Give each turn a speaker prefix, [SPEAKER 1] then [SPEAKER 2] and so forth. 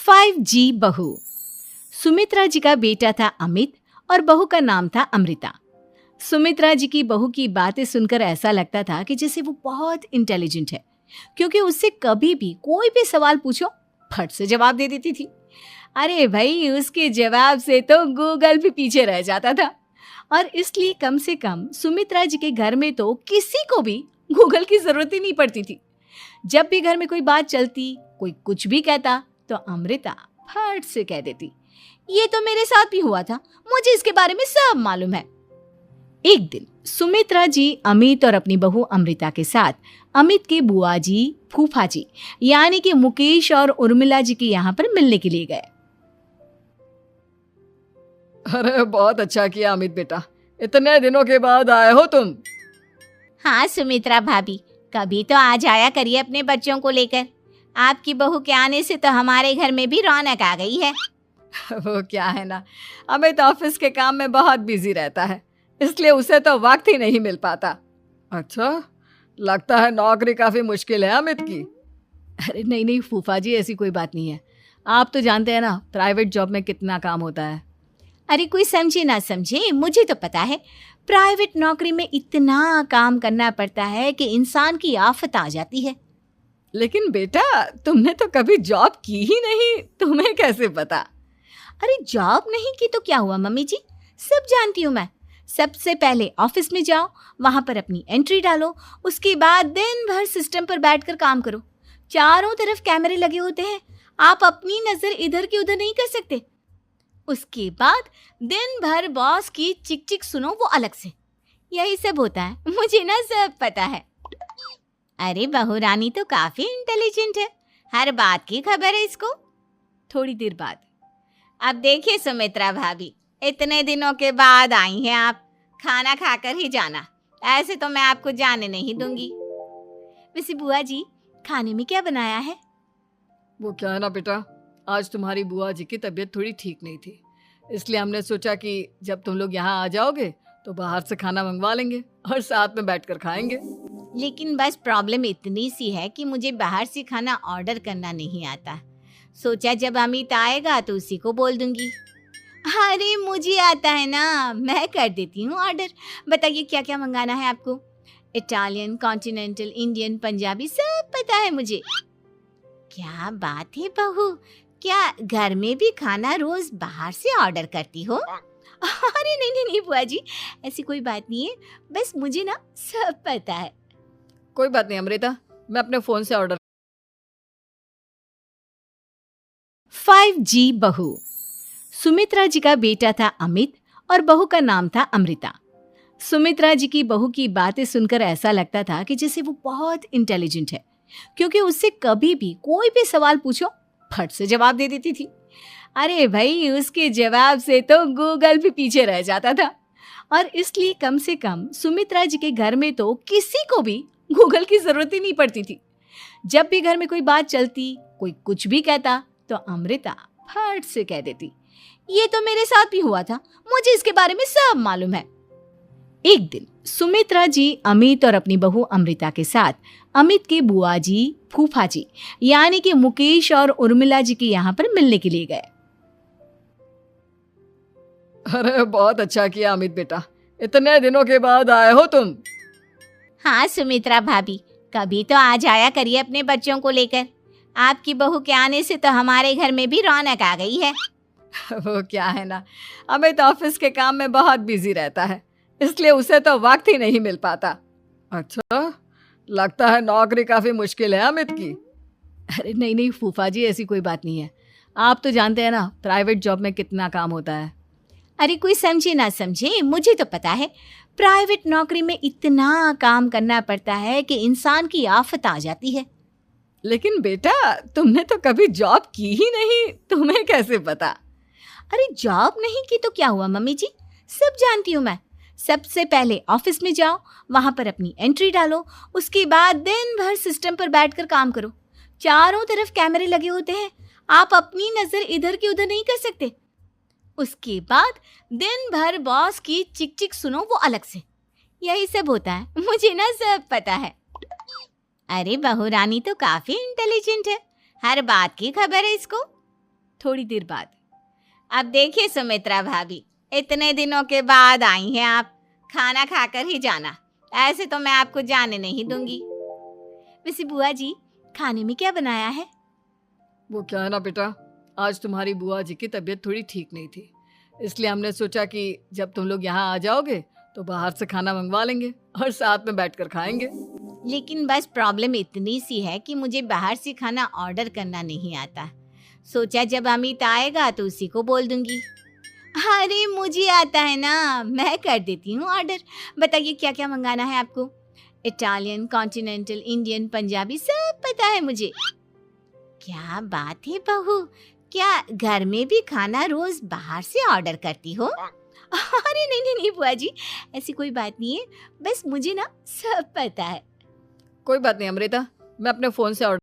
[SPEAKER 1] 5G बहू। सुमित्रा जी का बेटा था अमित और बहू का नाम था अमृता। सुमित्रा जी की बहू की बातें सुनकर ऐसा लगता था कि जैसे वो बहुत इंटेलिजेंट है, क्योंकि उससे कभी भी कोई भी सवाल पूछो फट से जवाब दे देती थी। अरे भाई, उसके जवाब से तो गूगल भी पीछे रह जाता था। और इसलिए कम से कम सुमित्रा जी के घर में तो किसी को भी गूगल की जरूरत ही नहीं पड़ती थी। जब भी घर में कोई बात चलती, कोई कुछ भी कहता, तो अमृता फट से कह देती, ये तो मेरे साथ भी हुआ था, मुझे इसके बारे में सब मालूम है। एक दिन सुमित्रा जी अमित और अपनी बहू अमृता के साथ अमित के बुआ जी, फूफा जी यानी कि मुकेश और उर्मिला जी के यहाँ पर मिलने के लिए गए।
[SPEAKER 2] अरे बहुत अच्छा किया अमित बेटा, इतने दिनों के बाद आए हो तुम।
[SPEAKER 3] हाँ सुमित्रा भाभी, कभी तो आ जाया करिए अपने बच्चों को लेकर। आपकी बहू के आने से तो हमारे घर में भी रौनक आ गई है।
[SPEAKER 2] वो क्या है ना, अमित ऑफिस के काम में बहुत बिजी रहता है, इसलिए उसे तो वक्त ही नहीं मिल पाता। अच्छा, लगता है नौकरी काफी मुश्किल है अमित की।
[SPEAKER 1] अरे नहीं नहीं फूफा जी, ऐसी कोई बात नहीं है। आप तो जानते हैं ना प्राइवेट जॉब में कितना काम होता है।
[SPEAKER 3] अरे कोई समझे ना समझे, मुझे तो पता है प्राइवेट नौकरी में इतना काम करना पड़ता है कि इंसान की आफत आ जाती है।
[SPEAKER 2] लेकिन बेटा, तुमने तो कभी जॉब की ही नहीं, तुम्हें कैसे पता?
[SPEAKER 3] अरे जॉब नहीं की तो क्या हुआ मम्मी जी, सब जानती हूँ मैं। सबसे पहले ऑफिस में जाओ, वहां पर अपनी एंट्री डालो, उसके बाद दिन भर सिस्टम पर बैठकर काम करो। चारों तरफ कैमरे लगे होते हैं, आप अपनी नजर इधर की उधर नहीं कर सकते। उसके बाद दिन भर बॉस की चिक चिक सुनो, वो अलग से। यही सब होता है, मुझे ना सब पता है। अरे बहू रानी तो काफी इंटेलिजेंट है, हर बात की खबर है इसको।
[SPEAKER 1] थोड़ी देर बाद,
[SPEAKER 3] अब देखिए सुमित्रा भाभी, इतने दिनों के बाद आई हैं आप, खाना खाकर ही जाना, ऐसे तो मैं आपको जाने नहीं दूंगी।
[SPEAKER 1] वैसे बुआ जी, खाने में क्या बनाया है?
[SPEAKER 2] वो क्या है ना बेटा, आज तुम्हारी बुआ जी की तबीयत थोड़ी ठीक नहीं थी, इसलिए हमने सोचा कि जब तुम लोग यहाँ आ जाओगे तो बाहर से खाना मंगवा लेंगे और साथ में बैठकर खाएंगे।
[SPEAKER 3] लेकिन बस प्रॉब्लम इतनी सी है कि मुझे बाहर से खाना ऑर्डर करना नहीं आता। सोचा जब अमित आएगा तो उसी को बोल दूंगी। अरे मुझे आता है ना, मैं कर देती हूँ ऑर्डर। बताइए क्या क्या मंगाना है आपको? इटालियन, कॉन्टिनेंटल, इंडियन, पंजाबी, सब पता है मुझे। क्या बात है बहू, क्या घर में भी खाना रोज बाहर से ऑर्डर करती हो?
[SPEAKER 1] अरे नहीं नहीं बुआ जी, ऐसी कोई बात नहीं है, बस मुझे ना सब पता है।
[SPEAKER 2] कोई बात नहीं अमृता, मैं अपने फोन से ऑर्डर।
[SPEAKER 1] 5G बहू। सुमित्रा जी का बेटा था अमित और बहू का नाम था अमृता। सुमित्रा जी की बहू की बातें सुनकर ऐसा लगता था कि जैसे वो बहुत इंटेलिजेंट है, क्योंकि उससे कभी भी कोई भी सवाल पूछो फट से जवाब दे देती थी। अरे भाई, उसके जवाब से तो गूगल भी पीछे रह जाता था। और इसलिए कम से कम सुमित्रा जी के घर में तो किसी को भी गूगल की जरूरत ही नहीं पड़ती थी। जब भी घर में कोई बात चलती, कोई कुछ भी कहता, तो अमृता फट से कह देती, ये तो मेरे साथ भी हुआ था, मुझे इसके बारे में सब मालूम है। एक दिन सुमित्रा जी अमित और अपनी बहू अमृता के साथ अमित के बुआ जी, फूफा जी यानी कि मुकेश और उर्मिला जी के यहाँ पर मिलने के लिए गए।
[SPEAKER 2] अरे बहुत अच्छा किया अमित बेटा, इतने दिनों के बाद आए हो तुम।
[SPEAKER 3] हाँ सुमित्रा भाभी, कभी तो आ जाया करिए अपने बच्चों को लेकर। आपकी बहू के आने से तो हमारे घर में भी रौनक आ गई है।
[SPEAKER 2] वो क्या है ना, अमित ऑफिस के काम में बहुत बिजी रहता है, इसलिए उसे तो वक्त ही नहीं मिल पाता। अच्छा, लगता है नौकरी काफी मुश्किल है अमित की।
[SPEAKER 1] अरे नहीं नहीं फूफा जी, ऐसी कोई बात नहीं है। आप तो जानते हैं ना प्राइवेट जॉब में कितना काम होता है।
[SPEAKER 3] अरे कोई समझे ना समझे, मुझे तो पता है प्राइवेट नौकरी में इतना काम करना पड़ता है कि इंसान की आफत आ जाती है।
[SPEAKER 2] लेकिन बेटा, तुमने तो कभी जॉब की ही नहीं, तुम्हें कैसे पता?
[SPEAKER 3] अरे जॉब नहीं की तो क्या हुआ मम्मी जी, सब जानती हूँ मैं। सबसे पहले ऑफिस में जाओ, वहां पर अपनी एंट्री डालो, उसके बाद दिन भर सिस्टम पर बैठकर काम करो। चारों तरफ कैमरे लगे होते हैं, आप अपनी नजर इधर की उधर नहीं कर सकते। उसके बाद दिन भर बॉस की चिक चिक सुनो, वो अलग से। यही सब होता है, मुझे ना सब पता है। अरे बहू रानी तो काफी इंटेलिजेंट है, हर बात की खबर है इसको।
[SPEAKER 1] थोड़ी देर बाद।
[SPEAKER 3] अब देखिए सुमित्रा भाभी, इतने दिनों के बाद आई हैं आप, खाना खाकर ही जाना, ऐसे तो मैं आपको जाने नहीं दूंगी।
[SPEAKER 1] वैसे बुआ जी, खाने में क्या बनाया है?
[SPEAKER 2] वो क्या है ना बेटा, आज तुम्हारी बुआ जी की तबीयत थोड़ी ठीक नहीं थी, इसलिए हमने सोचा कि जब तुम लोग यहाँ आ जाओगे तो बाहर से खाना मंगवा लेंगे और साथ में बैठकर खाएंगे।
[SPEAKER 3] लेकिन बस प्रॉब्लम इतनी सी है कि मुझे बाहर से खाना ऑर्डर करना नहीं आता। सोचा जब अमित आएगा तो उसी को बोल दूंगी। अरे मुझे आता है ना, मैं कर देती हूँ ऑर्डर। बताइए क्या क्या मंगाना है आपको? इटालियन, कॉन्टिनेंटल, इंडियन, पंजाबी सब पता है मुझे। क्या बात है बहू, क्या घर में भी खाना रोज बाहर से ऑर्डर करती हो? अरे नहीं नहीं नहीं बुआ जी, ऐसी कोई बात नहीं है, बस मुझे ना सब पता है।
[SPEAKER 2] कोई बात नहीं अमृता, मैं अपने फ़ोन से ऑर्डर